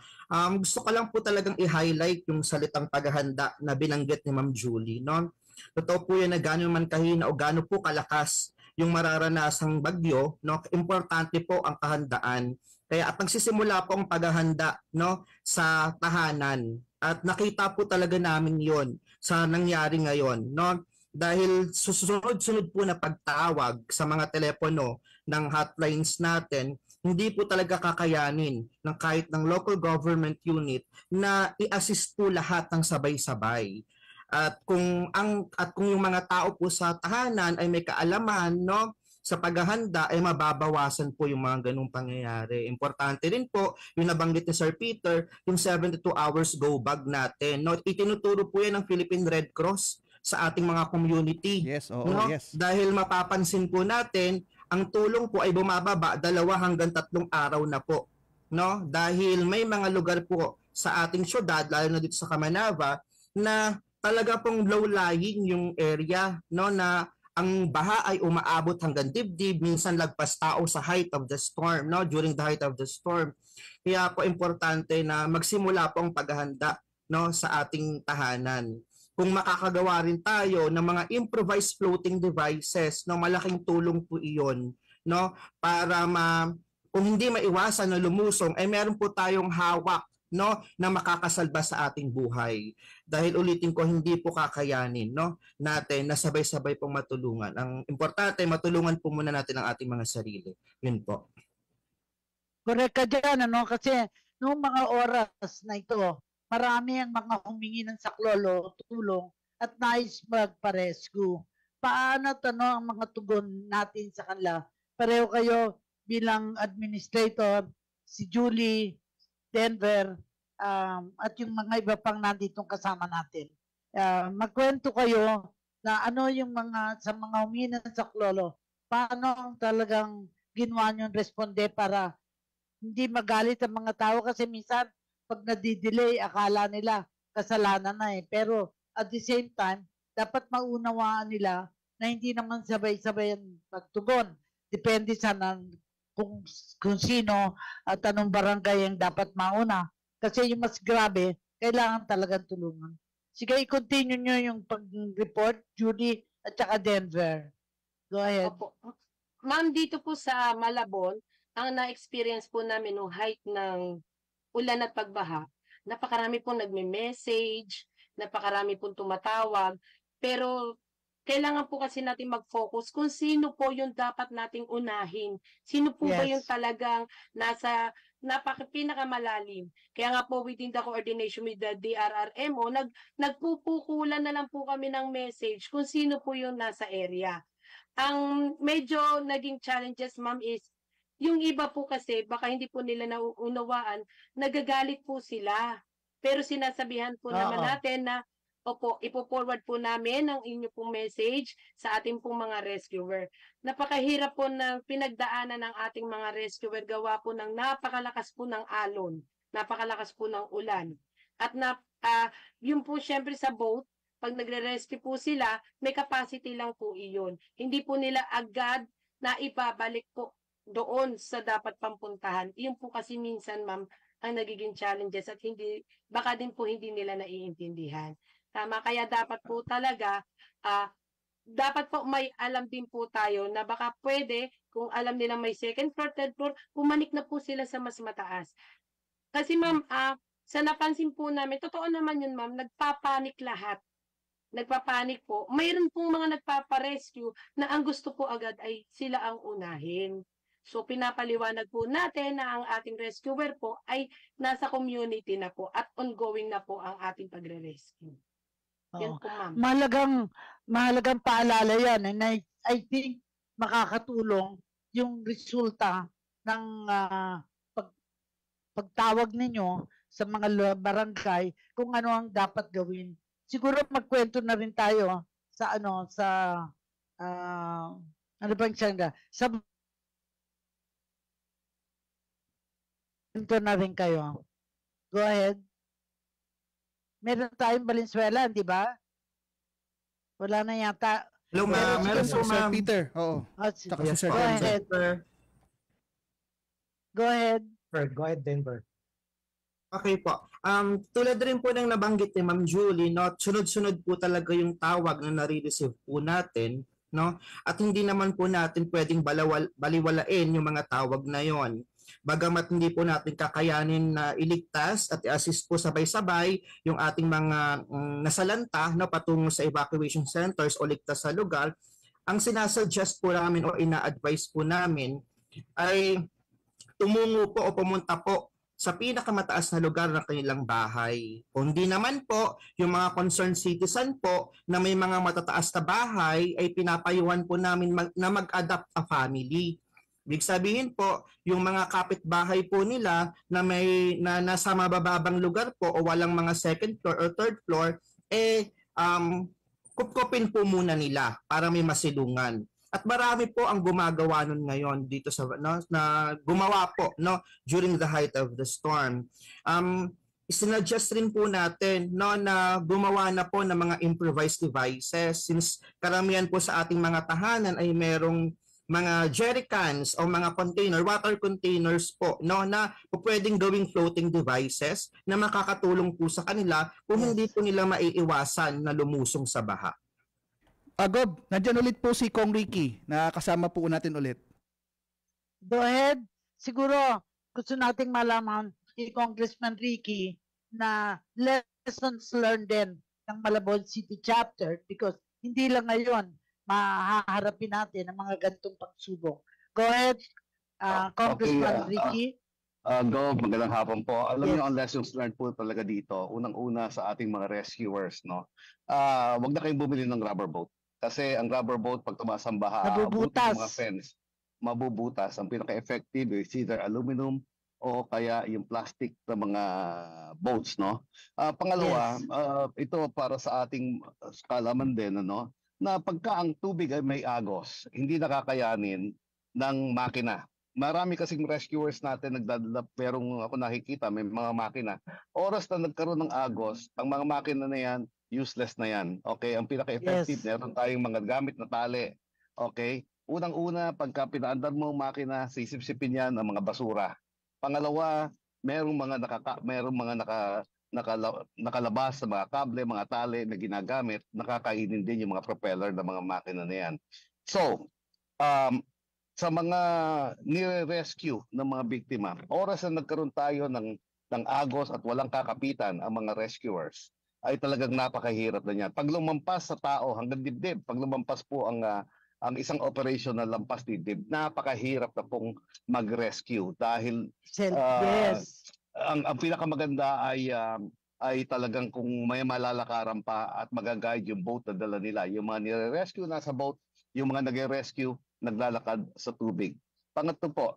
Gusto ko lang po talagang i-highlight yung salitang paghahanda na binanggit ni Ma'am Julie. No? Totoo po yan na gano'n man kahina o gano'n po kalakas yung mararanasang bagyo, no? Importante po ang kahandaan. Kaya at nagsisimula po ang paghahanda, no, sa tahanan. At nakita po talaga namin yon sa nangyari ngayon. No? Dahil susunod-sunod po na pagtawag sa mga telepono ng hotlines natin, hindi po talaga kakayanin ng kahit ng local government unit na i-assist po lahat ng sabay-sabay. At kung yung mga tao po sa tahanan ay may kaalaman, no, sa paghahanda ay mababawasan po yung mga ganung pangyayari. Importante rin po yung nabanggit ni Sir Peter, yung 72 hours go bag natin. No, itinuturo po yan ng Philippine Red Cross sa ating mga community. Yes, oo, no? yes. Dahil mapapansin po natin, ang tulong po ay bumababa 2 hanggang 3 araw na po. No? Dahil may mga lugar po sa ating syudad, lalo na dito sa Kamanava, na talaga pong low-lying yung area, no, na ang baha ay umaabot hanggang dibdib, minsan lagpas tao sa height of the storm, no, during the height of the storm. Kaya po importante na magsimula po ang paghahanda, no, sa ating tahanan. Kung makakagawa rin tayo ng mga improvised floating devices, no, malaking tulong po iyon, no, para kung hindi maiwasan na lumusong, ay meron po tayong hawak, no, na makakasalba sa ating buhay. Dahil ulitin ko, hindi po kakayanin, no, natin na sabay-sabay pong matulungan. Ang importante, matulungan po muna natin ang ating mga sarili. Yun po. Correct ka dyan, ano? Kasi noong mga oras na ito, marami ang mga humingi ng saklolo, tulong, at nais magpa-rescue. Paano ang mga tugon natin sa kanila? Pareho kayo bilang administrator, si Julie, Denver, at yung mga iba pang nanditong kasama natin. Magkwento kayo na ano yung sa mga humingi ng saklolo, paano ang talagang ginawa nyo responde para hindi magalit ang mga tao kasi minsan pag nadidelay, akala nila kasalanan na eh. Pero at the same time, dapat maunawaan nila na hindi naman sabay-sabay ang pagtugon. Depende sa kung sino at anong barangay ang dapat mauna. Kasi yung mas grabe, kailangan talagang tulungan. Sige, i-continue nyo yung pag-report, Judy at saka Denver. Go ahead. Opo. Ma'am, dito po sa Malabon, ang na-experience po namin no height ng ulan at pagbaha, napakarami pong nagme-message, napakarami pong tumatawag, pero kailangan po kasi natin mag-focus kung sino po yung dapat nating unahin. Sino po ba yung talagang nasa pinakamalalim. Kaya nga po within the coordination with the DRRMO, nagpupukulan na lang po kami ng message kung sino po yung nasa area. Ang medyo naging challenges, ma'am, is yung iba po kasi, baka hindi po nila nauunawaan, nagagalit po sila. Pero sinasabihan po naman natin na, opo, ipo-forward po namin ang inyo pong message sa ating pong mga rescuer. Napakahirap po na pinagdaanan ng ating mga rescuer, gawa po ng napakalakas po ng alon, napakalakas po ng ulan. At yun po syempre sa boat, pag nagre-rescue po sila, may capacity lang po iyon. Hindi po nila agad na ibabalik po doon sa dapat pampuntahan. Iyon po kasi minsan, ma'am, ang nagiging challenges at baka din po hindi nila naiintindihan. Tama, kaya dapat po talaga, dapat po may alam din po tayo na baka pwede, kung alam nila may second floor, third floor, pumanik na po sila sa mas mataas. Kasi ma'am, sa napansin po namin, totoo naman yun ma'am, nagpapanik lahat. Nagpapanik po. Mayroon pong mga nagpaparescue na ang gusto po agad ay sila ang unahin. So pinapaliwanag po natin na ang ating rescuer po ay nasa community na po at ongoing na po ang ating pagre-rescue. Yan po, ma'am. Mahalagang paalala yan. And I think makakatulong yung resulta ng pagtawag ninyo sa mga barangay kung ano ang dapat gawin. Siguro magkwento na rin tayo sa sa na rin kayo. Go ahead. Meron tayong Valenzuela, di ba? Wala na yata. Hello, ma'am. Meron po, Sir ma'am. Peter. Oo. Yes, Sir Go ahead. Go ahead. Go ahead, Denver. Okay po. Tulad rin po ng nabanggit ni Ma'am Julie, no, sunod-sunod po talaga yung tawag na nare-receive po natin, no? At hindi naman po natin pwedeng baliwalain yung mga tawag na yon. Bagamat hindi po natin kakayanin na iligtas at i-assist po sabay-sabay yung ating mga nasalanta na patungo sa evacuation centers o ligtas sa lugar, ang sinasuggest po namin o ina-advise po namin ay tumungo po o pumunta po sa pinakamataas na lugar ng kanilang bahay. Kung di naman po, yung mga concerned citizen po na may mga matataas na bahay ay pinapayuhan po namin na mag-adopt a family. Ibig sabihin po, yung mga kapitbahay po nila na nasa mabababang lugar po o walang mga second floor or third floor, kupkopin po muna nila para may masilungan. At marami po ang gumagawa nun ngayon dito sa na gumawa po during the height of the storm. Isinuggest rin po natin na gumawa na po ng mga improvised devices since karamihan po sa ating mga tahanan ay merong mga jerrycans o mga container, water containers po na pwedeng gawing floating devices na makakatulong po sa kanila kung hindi po nila maiiwasan na lumusong sa baha. Gob, nandiyan ulit po si Kong Ricky na kasama po natin ulit. Go ahead. Siguro gusto nating malaman si Congressman Ricky na lessons learned din ng Malabon City Chapter because hindi lang ngayon mahaharapin natin ang mga ganitong pagsubok. Go ahead, Congressman Ricky. Gob, magandang hapon po. Alam niyo ang lessons learned po talaga dito. Unang-una sa ating mga rescuers, wag na kayong bumili ng rubber boat. Kasi ang rubber boat, pag tumaas ang baha, mabubutas. Mga fence, mabubutas. Ang pinaka-effective is either aluminum o kaya yung plastic na mga boats, Pangalawa, ito para sa ating kalaman din, na pagka ang tubig ay may agos, hindi nakakayanin ng makina. Marami kasing rescuers natin nagdadala, pero ako nakikita may mga makina. Oras na nagkaroon ng agos, ang mga makina na yan, useless na yan. Okay, ang pinaka-effective, meron tayong mga gamit na tali. Okay, unang-una, pagka pinaandar mo ang makina, sisip-sipin yan ang mga basura. Pangalawa, merong mga nakalabas sa mga kable, mga tali na ginagamit, nakakainin din yung mga propeller ng mga makina na yan. So, sa mga nire-rescue ng mga biktima, oras na nagkaroon tayo ng agos at walang kakapitan ang mga rescuers, ay talagang napakahirap na yan. Pag lumampas sa tao hanggang dibdib, pag lumampas po ang isang operation na lampas dibdib, napakahirap na pong mag-rescue dahil ang pinakamaganda ay talagang kung may malalakaran pa at magaguide yung boat na dala nila. Yung mga nire-rescue nasa boat, yung mga nag-rescue naglalakad sa tubig. Pangatlo po,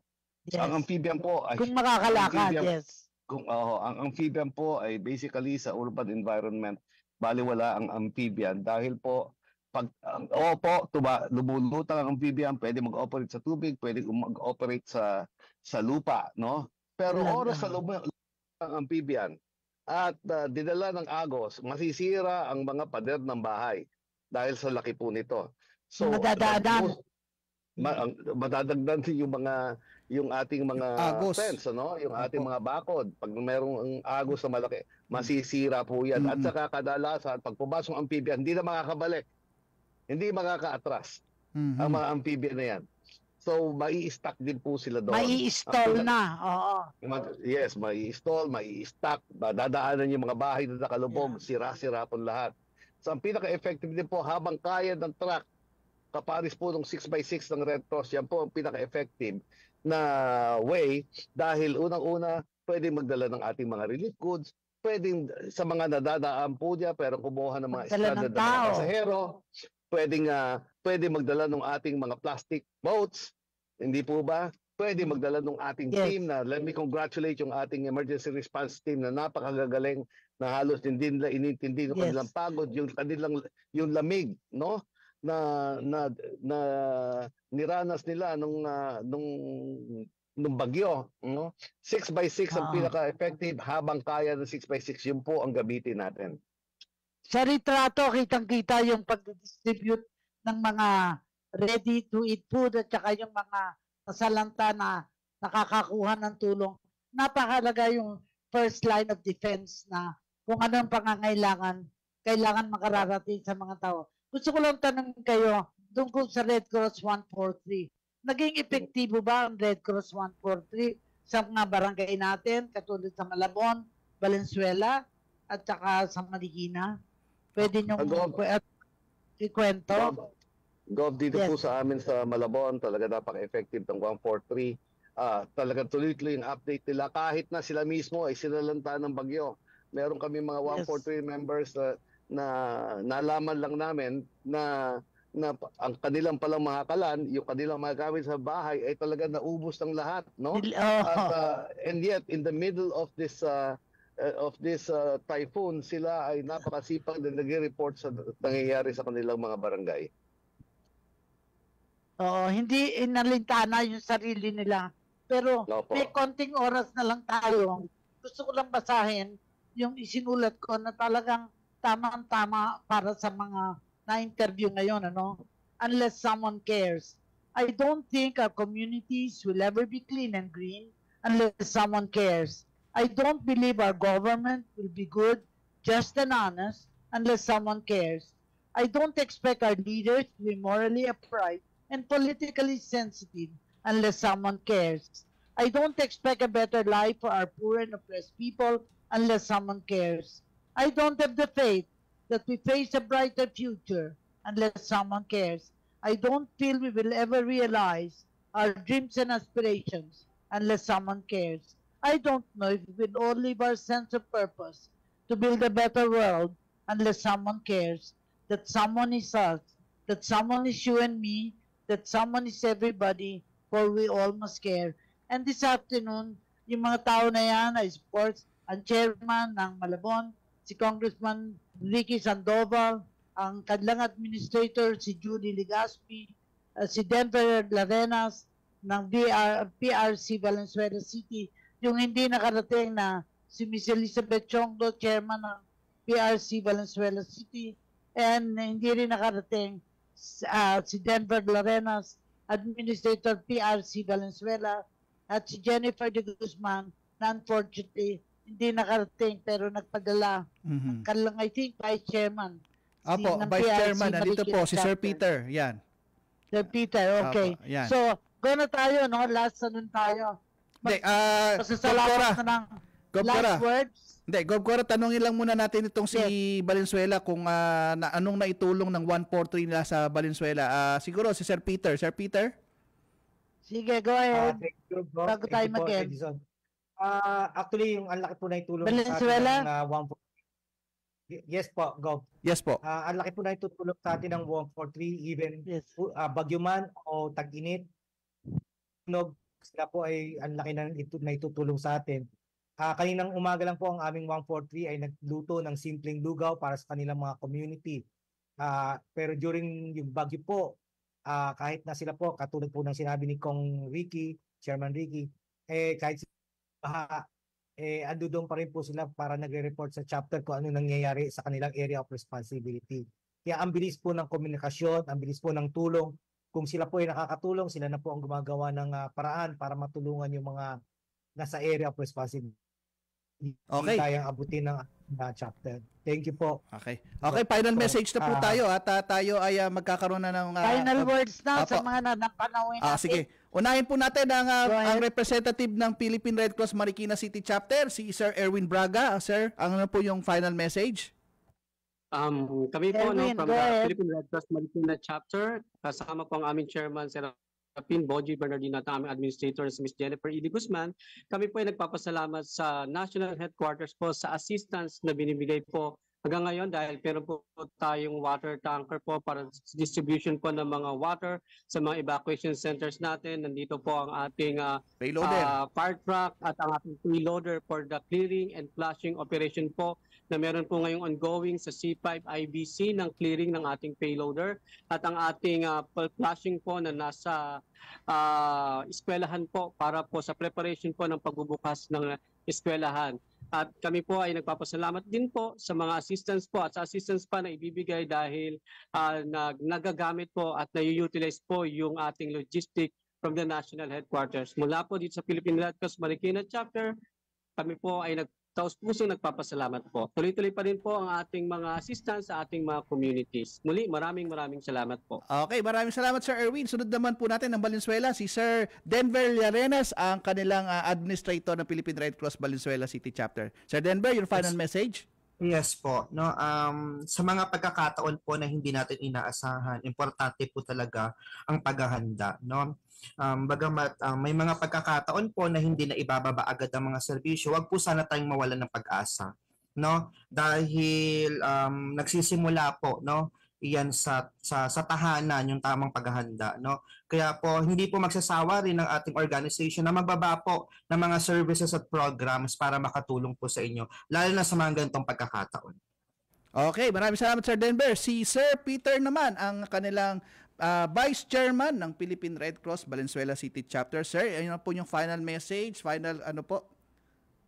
ang amphibian po ay kung makakalakad, ang amphibian po ay basically sa urban environment, baliwala ang amphibian dahil po pag lumulutang ang amphibian, pwede mag-operate sa tubig, pwede mag-operate sa lupa, Pero oras sa lumulutang ang amphibian at dinala ng agos, masisira ang mga pader ng bahay dahil sa laki po nito. So madadagdan yung ating mga fence, yung ating mga bakod. Pag merong agos na malaki, masisira po yan. At saka kadalasan, pag pumasok ang amphibian, hindi na makakabalik. Hindi makaka-atras ang mga amphibian na yan. So, mai-stack din po sila doon. Mai-stall na, oo. Yes, mai-stall, mai-stack. Dadaanan yung mga bahay na nakalubog, sira-sira po lahat. So, ang pinaka-effective din po, habang kaya ng truck, kaparis po ng 6x6 ng Red Cross, yan po ang pinaka-effective na way dahil unang-una pwedeng magdala ng ating mga relief goods, pwedeng sa mga nadadaan po niya pero kumuha ng mga stranded na mga pasahero, pwedeng magdala ng ating mga plastic boats, hindi po ba? Pwede magdala ng ating team na let me congratulate yung ating emergency response team na napakagagaling na halos hindi nila inintindi yung kanilang pagod, yung lamig, na niranas nila nung bagyo, 6x6 ang pinaka-effective habang kaya ng 6x6, yun po ang gamitin natin. Sa retrato, kitang-kita yung pag-distribute ng mga ready-to-eat food at saka yung mga nasalanta na nakakakuha ng tulong. Napakalaga yung first line of defense na kung anong pangangailangan, kailangan makararating sa mga tao. Gusto ko lang tanong kayo tungkol sa Red Cross 143. Naging epektibo ba ang Red Cross 143 sa mga barangay natin, katulad sa Malabon, Valenzuela, at saka sa Marikina? Pwede nyo ikwento? Gov, dito po sa amin sa Malabon, talaga napaka-effective ng 143. talagang tuloy-tuloy yung update nila kahit na sila mismo ay sinalanta ng bagyo. Meron kami mga 143 members na nalaman lang namin na ang kanilang palang mga kalan, yung kanilang mga gamit sa bahay ay talaga naubos ng lahat, no? And yet in the middle of this typhoon, sila ay napakasipag na nag-report sa nangyayari sa kanilang mga barangay. Hindi inalintana yung sarili nila. Pero may konting oras na lang tayo. Gusto ko lang basahin yung isinulat ko na talagang tamang-tama para sa mga na-interview ngayon, unless someone cares. I don't think our communities will ever be clean and green unless someone cares. I don't believe our government will be good, just and honest unless someone cares. I don't expect our leaders to be morally upright and politically sensitive unless someone cares. I don't expect a better life for our poor and oppressed people unless someone cares. I don't have the faith that we face a brighter future unless someone cares. I don't feel we will ever realize our dreams and aspirations unless someone cares. I don't know if we will all live our sense of purpose to build a better world unless someone cares. That someone is us, that someone is you and me, that someone is everybody, for we all must care. And this afternoon, yung mga tao na yan ay sports, ang chairman ng Malabon, si Congressman Ricky Sandoval, ang kanilang administrator si Judy Legaspi, si Denver Larenas ng PRC Valenzuela City, yung hindi nakarating na si Miss Elizabeth Chongdo, chairman ng PRC Valenzuela City, and hindi rin nakarating si Denver Larenas, administrator PRC Valenzuela, at si Jennifer de Guzman na unfortunately hindi nakarating pero nagpadala. Kalang I think vice chairman. Apo, vice chairman. Nandito po si Sir Peter. Yan. Sir Peter, okay. Apo, so, go na tayo, last nun tayo. Pasasalamat na ng last words. Hindi, Gov Cora, tanongin lang muna natin itong si Valenzuela kung anong naitulong ng 143 nila sa Valenzuela. Siguro si Sir Peter. Sir Peter? Sige, go ahead. Bago tayo mag-end. Actually, yung ang laki po na itulong Valenzuela? sa atin ng 143. Yes po, Gov. Yes po. Ang laki po na itutulong sa atin ng 143, even bagyo man o tag-init. Sila po ay ang laki na itutulong sa atin. Kaninang umaga lang po ang aming 143 ay nagluto ng simpleng lugaw para sa kanilang mga community. Pero during yung bagyo po, kahit na sila po, katulad po ng sinabi ni Kong Ricky, Chairman Ricky, kahit ando doon pa rin po sila para nagre-report sa chapter kung ano nangyayari sa kanilang area of responsibility. Kaya ang bilis po ng komunikasyon, ang bilis po ng tulong. Kung sila po ay nakakatulong, sila na po ang gumagawa ng paraan para matulungan yung mga nasa area of responsibility. Okay. Hindi tayong abutin ng chapter. Thank you po. Okay. Okay, final message na po tayo at tayo ay magkakaroon na ng final words na sa mga napanawin natin. Sige. Unahin po natin ang representative ng Philippine Red Cross Marikina City Chapter, si Sir Erwin Braga. Sir, ano po yung final message? Kami po from the Philippine Red Cross Marikina Chapter, kasama po ang aming chairman, Sir Boji Bernardino, at aming administrator si Ms. Jennifer E. Guzman. Kami po ay nagpapasalamat sa National Headquarters po sa assistance na binibigay po hanggang ngayon dahil meron po tayong water tanker po para distribution po ng mga water sa mga evacuation centers natin. Nandito po ang ating fire truck at ang ating payloader for the clearing and flushing operation po na meron po ngayong ongoing sa C5 IBC ng clearing ng ating payloader at ang ating flushing po na nasa eskwelahan po para po sa preparation po ng pagbubukas ng eskwelahan. At kami po ay nagpapasalamat din po sa mga assistance po at sa assistance pa na ibibigay dahil nagagamit po at na-utilize po yung ating logistic from the National Headquarters. Mula po dito sa Philippine Red Cross Marikina Chapter, kami po ay taos-puso nagpapasalamat po. Tuloy-tuloy pa rin po ang ating mga assistance sa ating mga communities. Muli, maraming salamat po. Okay, maraming salamat Sir Erwin. Sunod naman po natin ng Valenzuela, si Sir Denver Larenas, ang kanilang administrator ng Philippine Red Cross Valenzuela City Chapter. Sir Denver, your final message? Yes po, no. Sa mga pagkakataon po na hindi natin inaasahan, importante po talaga ang paghahanda, no. Bagamat may mga pagkakataon po na hindi na ibababa agad ang mga serbisyo, wag po sana tayong mawalan ng pag-asa, no. Dahil nagsisimula po, no, iyan sa tahanan yung tamang paghahanda, no. Kaya po hindi po magsasawa rin ng ating organization na magbaba po ng mga services at programs para makatulong po sa inyo, lalo na sa mga ganitong pagkakataon. Okay, maraming salamat Sir Denver. Si Sir Peter naman ang kanilang Vice Chairman ng Philippine Red Cross Valenzuela City Chapter. Sir, ayun po yung final message, final statement.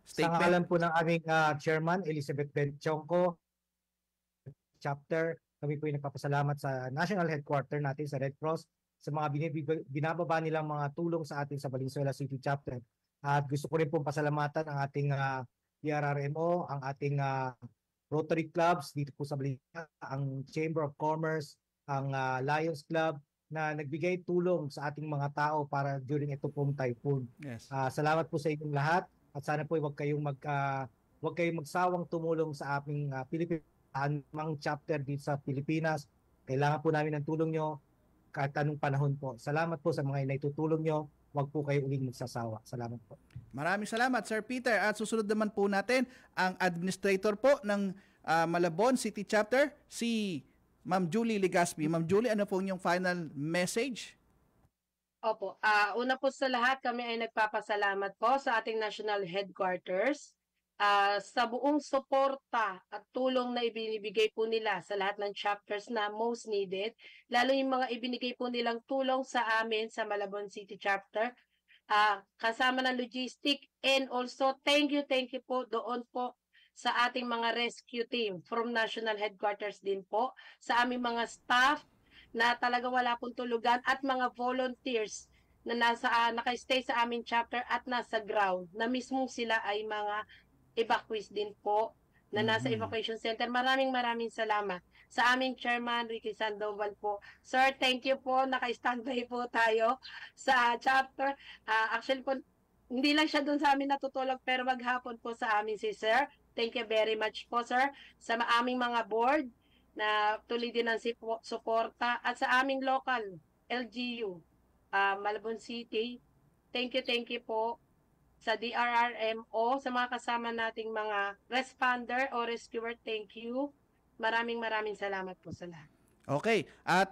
Sa ngalan po ng aming Chairman, Elizabeth Benchonco, Chapter, kami po yung nagpapasalamat sa National Headquarter natin sa Red Cross sa mga binababa nilang mga tulong sa atin sa Valenzuela City Chapter. At gusto ko rin pong pasalamatan ang ating PRRMO, ang ating Rotary Clubs dito po sa Valenzuela, ang Chamber of Commerce, ang Lions Club na nagbigay tulong sa ating mga tao para during ito pong typhoon. Yes. Salamat po sa inyong lahat at sana po huwag kayong magsawang tumulong sa aming Philippine anumang chapter dito sa Pilipinas. Kailangan po namin ng tulong nyo kahit anong panahon po. Salamat po sa mga naitutulong nyo. Huwag po kayo uling magsasawa. Salamat po. Maraming salamat Sir Peter. At susunod naman po natin ang administrator po ng Malabon City Chapter, si Ma'am Julie Legaspi. Ma'am Julie, ano po yung final message? Opo. Una po sa lahat, kami ay nagpapasalamat po sa ating national headquarters sa buong suporta at tulong na ibinibigay po nila sa lahat ng chapters na most needed, lalo yung mga ibinigay po nilang tulong sa amin sa Malabon City Chapter, kasama ng logistic, and also thank you po doon po sa ating mga rescue team from national headquarters din po, sa aming mga staff na talaga wala pong tulugan at mga volunteers na naka-stay sa aming chapter at nasa ground na mismo sila ay mga evacuees din po na nasa evacuation center. Maraming salamat sa aming chairman, Ricky Sandoval po. Sir, thank you po. Naka-standby po tayo sa chapter. Actually po, hindi lang siya doon sa amin natutulog, pero maghapon po sa amin si Sir. Thank you very much po, Sir. Sa aming mga board na tuloy din ang suporta at sa aming local LGU, Malabon City. Thank you po. Sa DRRMO, sa mga kasama nating mga responder o rescuer, thank you. Maraming salamat po sa lahat. Okay, at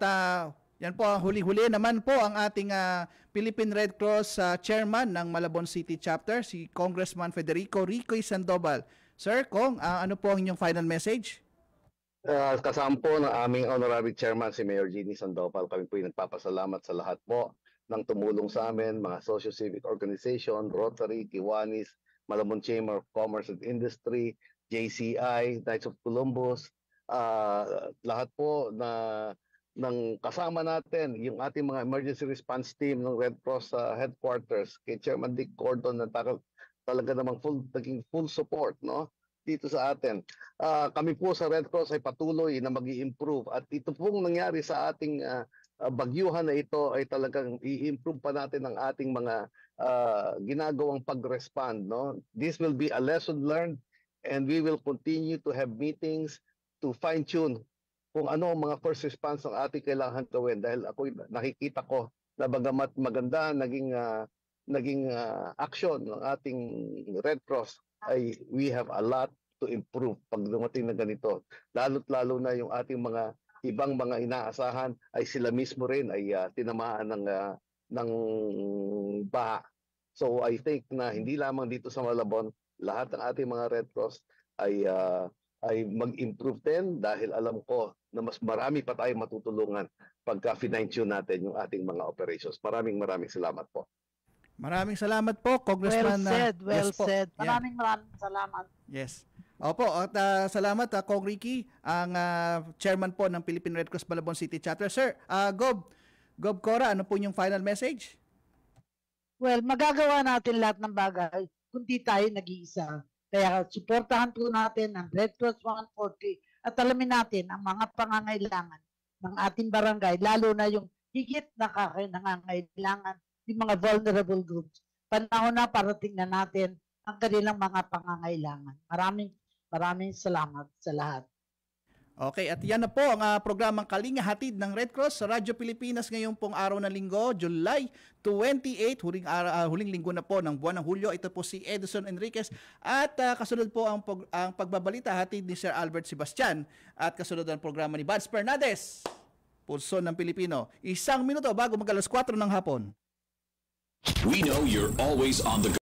yan po, huli-huli naman po ang ating Philippine Red Cross Chairman ng Malabon City Chapter, si Congressman Federico Ricoy Sandoval. Sir, Kong, ano po ang inyong final message? Kasama po ng aming Honorary Chairman, si Mayor Jeannie Sandoval, kami po yung nagpapasalamat sa lahat po ng tumulong sa amin, mga socio-civic organization, Rotary, Kiwanis, Malabon Chamber of Commerce and Industry, JCI, Knights of Columbus, lahat po ng kasama natin, yung ating mga emergency response team ng Red Cross headquarters, kay Chairman Dick Gordon na talaga namang naging full support, no, dito sa atin. Kami po sa Red Cross ay patuloy na mag-i-improve at ito pong nangyari sa ating bagyuhan na ito ay talagang i-improve pa natin ang ating mga ginagawang pag-respond, no? This will be a lesson learned and we will continue to have meetings to fine-tune kung ano ang mga first response ang ating kailangan gawin, dahil ako nakikita ko na bagamat maganda naging action ng ating Red Cross, ay we have a lot to improve pag dumating na ganito, lalo na yung ating mga ibang mga inaasahan ay sila mismo rin ay tinamaan ng baha. So I think na hindi lamang dito sa Malabon, lahat ng ating mga Red Cross ay mag-improve din, dahil alam ko na mas marami pa tayong matutulungan pagka fine-tune natin yung ating mga operations. Maraming salamat po. Maraming salamat po, Congressman. Well said. Maraming salamat. Yes. Opo, at salamat Kong Ricky, ang chairman po ng Philippine Red Cross Malabon City Chapter. Sir, Gob Cora, ano po yung final message? Well, magagawa natin lahat ng bagay kung di tayo nag-iisa. Kaya suportahan po natin ang Red Cross 140 at alamin natin ang mga pangangailangan ng ating barangay, lalo na yung higit na nangangailangan, yung mga vulnerable groups. Panahon na para tingnan natin ang kanilang mga pangangailangan. Maraming Maraming salamat sa lahat. Okay, at yan na po ang programang Kalinga Hatid ng Red Cross sa Radyo Pilipinas ngayong pong araw ng linggo, July 28, huling linggo na po ng buwan ng Hulyo. Ito po si Edison Enriquez at kasunod po ang pagbabalita hatid ni Sir Albert Sebastian at kasunod ang programa ni Bads Fernandez, Pulso ng Pilipino. 1 minuto bago mag-alas 4 ng hapon. We know you're always on the go.